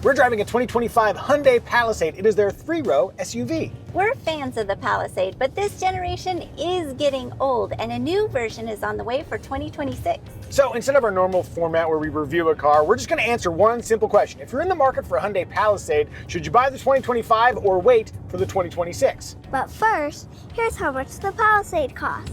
We're driving a 2025 Hyundai Palisade. It is their 3-row SUV. We're fans of the Palisade, but this generation is getting old and a new version is on the way for 2026. So instead of our normal format where we review a car, we're just going to answer one simple question. If you're in the market for a Hyundai Palisade, should you buy the 2025 or wait for the 2026? But first, here's how much the Palisade costs.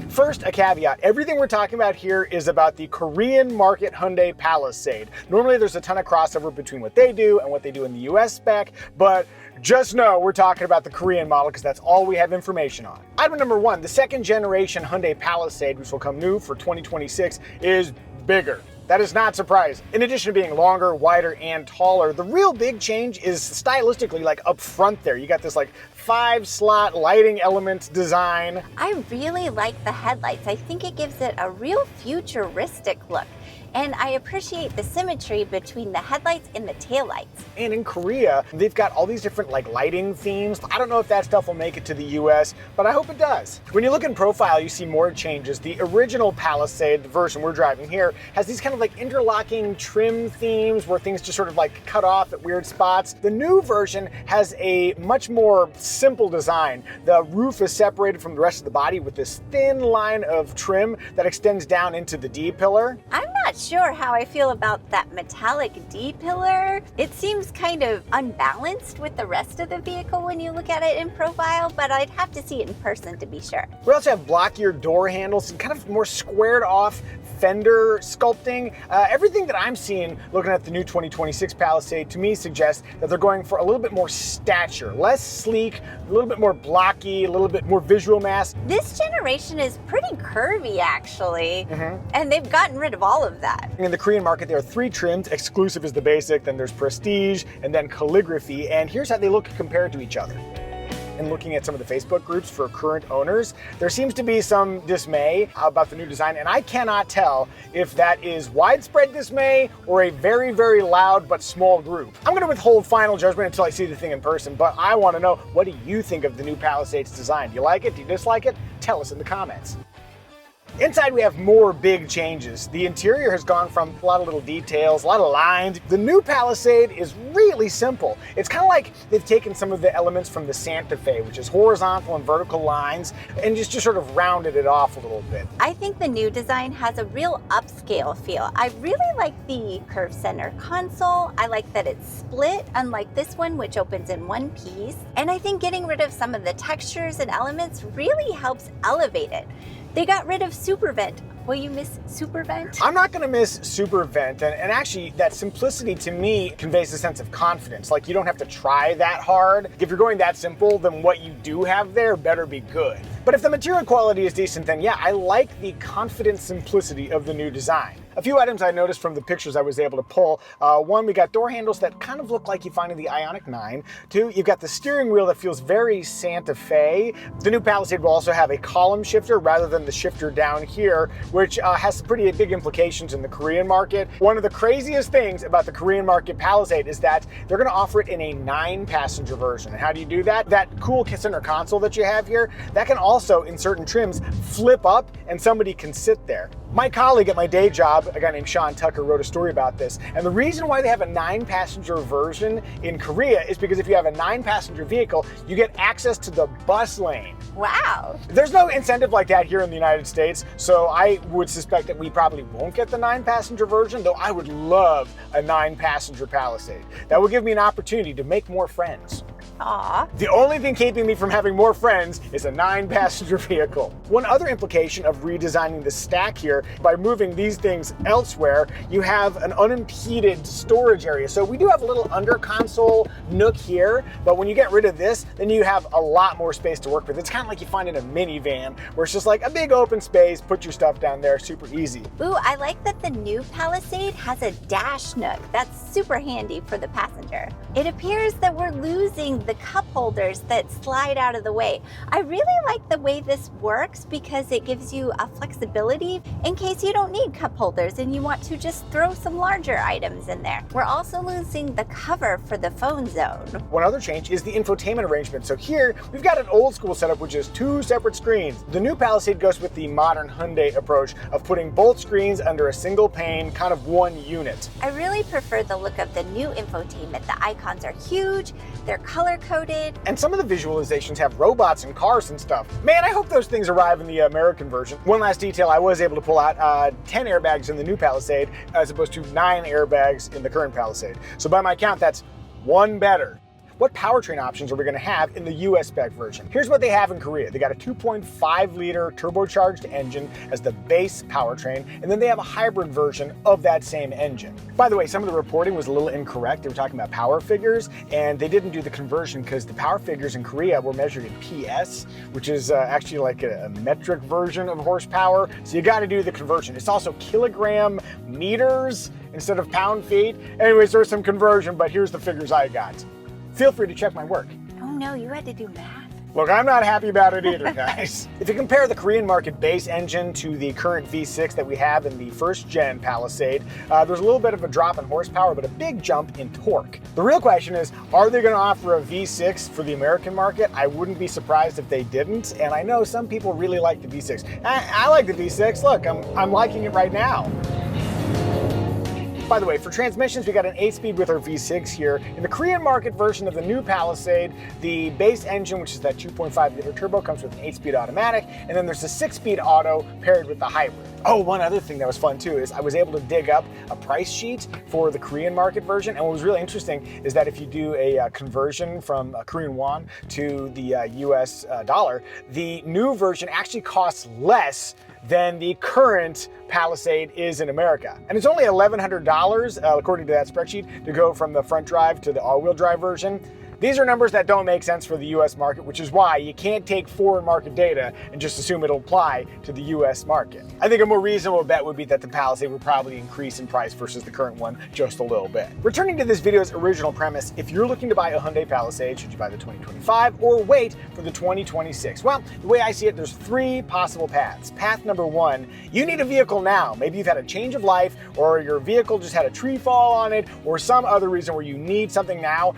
First, a caveat. Everything we're talking about here is about the Korean market Hyundai Palisade. Normally there's a ton of crossover between what they do and what they do in the US spec, but just know we're talking about the Korean model because that's all we have information on. Item number 1, the second generation Hyundai Palisade, which will come new for 2026, is bigger. That is not surprising. In addition to being longer, wider, and taller, the real big change is stylistically like up front there. You got this like 5-slot lighting element design. I really like the headlights. I think it gives it a real futuristic look. And I appreciate the symmetry between the headlights and the taillights. And in Korea, they've got all these different like lighting themes. I don't know if that stuff will make it to the US, but I hope it does. When you look in profile, you see more changes. The original Palisade, the version we're driving here, has these kind of like interlocking trim themes where things just sort of like cut off at weird spots. The new version has a much more simple design. The roof is separated from the rest of the body with this thin line of trim that extends down into the D-pillar. I'm not sure how I feel about that metallic D-pillar. It seems kind of unbalanced with the rest of the vehicle when you look at it in profile, but I'd have to see it in person to be sure. We also have blockier door handles and kind of more squared off fender sculpting. Everything that I'm seeing looking at the new 2026 Palisade to me suggests that they're going for a little bit more stature, less sleek, a little bit more blocky, a little bit more visual mass. This generation is pretty curvy actually, and they've gotten rid of all of that. In the Korean market, there are 3 trims. Exclusive is the basic, then there's Prestige, and then Calligraphy, and here's how they look compared to each other. And looking at some of the Facebook groups for current owners, there seems to be some dismay about the new design, and I cannot tell if that is widespread dismay or a very, very loud but small group. I'm gonna withhold final judgment until I see the thing in person, but I wanna know, what do you think of the new Palisade's design? Do you like it? Do you dislike it? Tell us in the comments. Inside we have more big changes. The interior has gone from a lot of little details, a lot of lines. The new Palisade is really simple. It's kind of like they've taken some of the elements from the Santa Fe, which is horizontal and vertical lines, and just sort of rounded it off a little bit. I think the new design has a real upscale feel. I really like the curved center console. I like that it's split, unlike this one, which opens in one piece. And I think getting rid of some of the textures and elements really helps elevate it. They got rid of Super Vent. Will you miss Super Vent? I'm not gonna miss Super Vent, and actually that simplicity to me conveys a sense of confidence. Like you don't have to try that hard. If you're going that simple, then what you do have there better be good. But if the material quality is decent, then yeah, I like the confident simplicity of the new design. A few items I noticed from the pictures I was able to pull. One, we got door handles that kind of look like you find in the Ioniq 9. 2, you've got the steering wheel that feels very Santa Fe. The new Palisade will also have a column shifter rather than the shifter down here, which has some pretty big implications in the Korean market. One of the craziest things about the Korean market Palisade is that they're gonna offer it in a 9-passenger version. And how do you do that? That cool center console that you have here, that can also, in certain trims, flip up and somebody can sit there. My colleague at my day job, a guy named Sean Tucker, wrote a story about this. And the reason why they have a 9-passenger version in Korea is because if you have a 9-passenger vehicle, you get access to the bus lane. Wow. There's no incentive like that here in the United States, so I would suspect that we probably won't get the 9-passenger version, though I would love a 9-passenger Palisade. That would give me an opportunity to make more friends. Aw. The only thing keeping me from having more friends is a 9-passenger vehicle. One other implication of redesigning the stack here, by moving these things elsewhere, you have an unimpeded storage area. So we do have a little under console nook here, but when you get rid of this, then you have a lot more space to work with. It's kind of like you find in a minivan, where it's just like a big open space, put your stuff down there, super easy. Ooh, I like that the new Palisade has a dash nook. That's super handy for the passenger. It appears that we're losing the cup holders that slide out of the way. I really like the way this works because it gives you a flexibility in case you don't need cup holders and you want to just throw some larger items in there. We're also losing the cover for the phone zone. One other change is the infotainment arrangement. So here, we've got an old school setup, which is 2 separate screens. The new Palisade goes with the modern Hyundai approach of putting both screens under a single pane, kind of one unit. I really prefer the look of the new infotainment. The icons are huge, they're color-coded. And some of the visualizations have robots and cars and stuff. Man, I hope those things arrive in the American version. One last detail, I was able to pull out 10 airbags in the new Palisade as opposed to 9 airbags in the current Palisade. So by my count, that's 1 better. What powertrain options are we going to have in the US spec version? Here's what they have in Korea. They got a 2.5 liter turbocharged engine as the base powertrain, and then they have a hybrid version of that same engine. By the way, some of the reporting was a little incorrect. They were talking about power figures, and they didn't do the conversion because the power figures in Korea were measured in PS, which is actually like a metric version of horsepower. So you got to do the conversion. It's also kilogram meters instead of pound feet. Anyways, there's some conversion, but here's the figures I got. Feel free to check my work. Oh no, you had to do math. Look, I'm not happy about it either, guys. If you compare the Korean market base engine to the current V6 that we have in the first gen Palisade, there's a little bit of a drop in horsepower, but a big jump in torque. The real question is, are they going to offer a V6 for the American market? I wouldn't be surprised if they didn't, and I know some people really like the V6. I like the V6. Look, I'm liking it right now. By the way, for transmissions, we got an 8-speed with our V6 here. In the Korean market version of the new Palisade, the base engine, which is that 2.5 liter turbo, comes with an 8-speed automatic, and then there's a 6-speed auto paired with the hybrid. Oh, one other thing that was fun too is I was able to dig up a price sheet for the Korean market version, and what was really interesting is that if you do a conversion from Korean won to the US dollar, the new version actually costs less than the current Palisade is in America. And it's only $1,100, according to that spreadsheet, to go from the front drive to the all-wheel drive version. These are numbers that don't make sense for the US market, which is why you can't take foreign market data and just assume it'll apply to the US market. I think a more reasonable bet would be that the Palisade would probably increase in price versus the current one just a little bit. Returning to this video's original premise, if you're looking to buy a Hyundai Palisade, should you buy the 2025 or wait for the 2026? Well, the way I see it, there's 3 possible paths. Path number 1, you need a vehicle now. Maybe you've had a change of life, or your vehicle just had a tree fall on it, or some other reason where you need something now.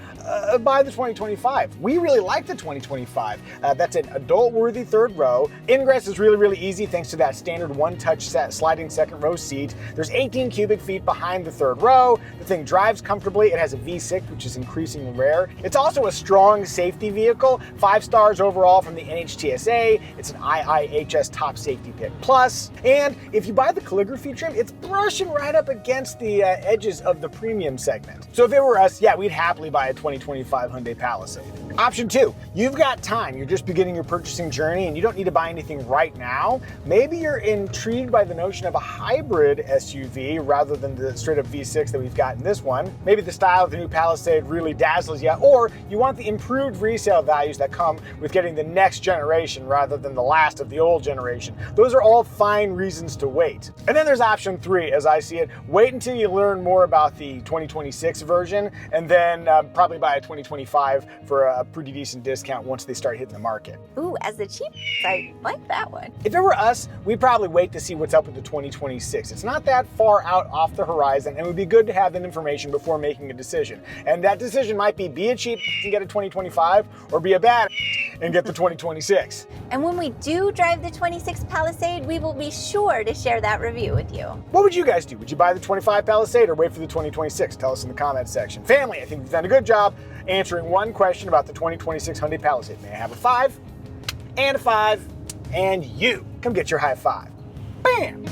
Buy the 2025. We really like the 2025. That's an adult-worthy third row. Ingress is really easy thanks to that standard one-touch sliding second row seat. There's 18 cubic feet behind the third row. The thing drives comfortably. It has a V6, which is increasingly rare. It's also a strong safety vehicle. 5 stars overall from the NHTSA. It's an IIHS Top Safety Pick Plus. And if you buy the calligraphy trim, it's brushing right up against the edges of the premium segment. So if it were us, yeah, we'd happily buy a 2025 Hyundai Palisade. Option 2, you've got time. You're just beginning your purchasing journey and you don't need to buy anything right now. Maybe you're intrigued by the notion of a hybrid SUV rather than the straight up V6 that we've got in this one. Maybe the style of the new Palisade really dazzles you, or you want the improved resale values that come with getting the next generation rather than the last of the old generation. Those are all fine reasons to wait. And then there's option 3, as I see it. Wait until you learn more about the 2026 version and then probably buy a 2025 for a pretty decent discount once they start hitting the market. Ooh, as the cheap, I like that one. If it were us, we'd probably wait to see what's up with the 2026. It's not that far out off the horizon, and it would be good to have that information before making a decision. And that decision might be a cheap and get a 2025, or be a bad and get the 2026. And when we do drive the 26 Palisade, we will be sure to share that review with you. What would you guys do? Would you buy the 25 Palisade or wait for the 2026? Tell us in the comments section. Family, I think we've done a good job answering one question about the 2026 Hyundai Palisade. May I have a 5 and a 5 and you? Come get your high five. Bam!